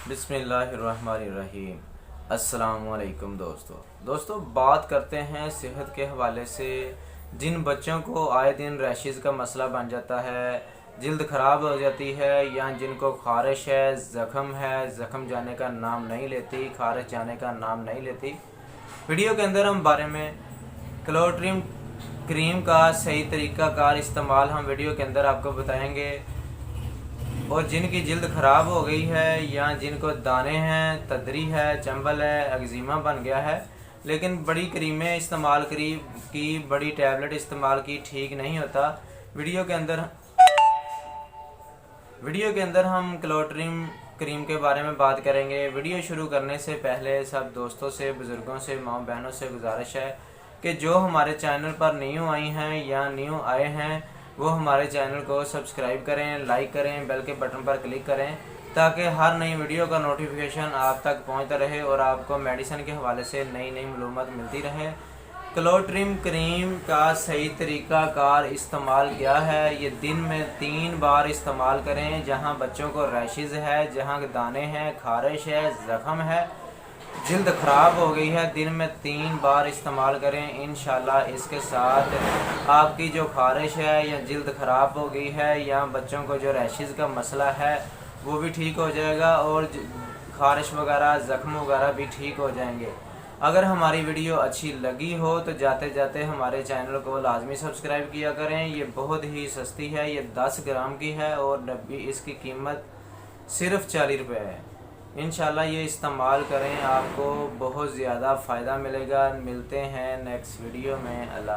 बिस्मिल्लाहिर्रहमानिर्रहीम। अस्सलाम वालेकुम दोस्तों बात करते हैं सेहत के हवाले से। जिन बच्चों को आए दिन रैशेज़ का मसला बन जाता है, जल्द ख़राब हो जाती है, या जिनको ख़ारिश है, ज़ख़म जाने का नाम नहीं लेती, ख़ारिश जाने का नाम नहीं लेती, वीडियो के अंदर हम बारे में क्लोट्रिम क्रीम का सही तरीक़ाकार इस्तेमाल हम वीडियो के अंदर आपको बताएंगे। और जिनकी जल्द ख़राब हो गई है, या जिनको दाने हैं, तदरी है, चंबल है, एक्जिमा बन गया है, लेकिन बड़ी क्रीमें इस्तेमाल की, बड़ी टैबलेट इस्तेमाल की, ठीक नहीं होता, वीडियो के अंदर हम क्लोट्रिम क्रीम के बारे में बात करेंगे। वीडियो शुरू करने से पहले सब दोस्तों से, बुज़ुर्गों से, माँ बहनों से गुजारिश है कि जो हमारे चैनल पर न्यू आई हैं या न्यू आए हैं वो हमारे चैनल को सब्सक्राइब करें, लाइक करें, बेल के बटन पर क्लिक करें, ताकि हर नई वीडियो का नोटिफिकेशन आप तक पहुंचता रहे और आपको मेडिसिन के हवाले से नई नई मालूमात मिलती रहे। क्लोट्रिम क्रीम का सही तरीक़ाकार इस्तेमाल क्या है? ये दिन में 3 बार इस्तेमाल करें। जहां बच्चों को रैशेज़ है, जहां दाने हैं, ख़ारिश है, ज़ख़म है, जल्द ख़राब हो गई है, दिन में 3 बार इस्तेमाल करें। इंशाल्लाह इसके साथ आपकी जो ख़ारिश है या जल्द ख़राब हो गई है, या बच्चों को जो रैशेज़ का मसला है वो भी ठीक हो जाएगा, और ख़ारिश वगैरह, ज़ख़म वगैरह भी ठीक हो जाएंगे। अगर हमारी वीडियो अच्छी लगी हो तो जाते जाते हमारे चैनल को लाजमी सब्सक्राइब किया करें। ये बहुत ही सस्ती है, ये 10 ग्राम की है और डब्बी इसकी कीमत सिर्फ़ 40 रुपये है। इंशाल्लाह ये इस्तेमाल करें, आपको बहुत ज़्यादा फ़ायदा मिलेगा। मिलते हैं नेक्स्ट वीडियो में। अल्लाह।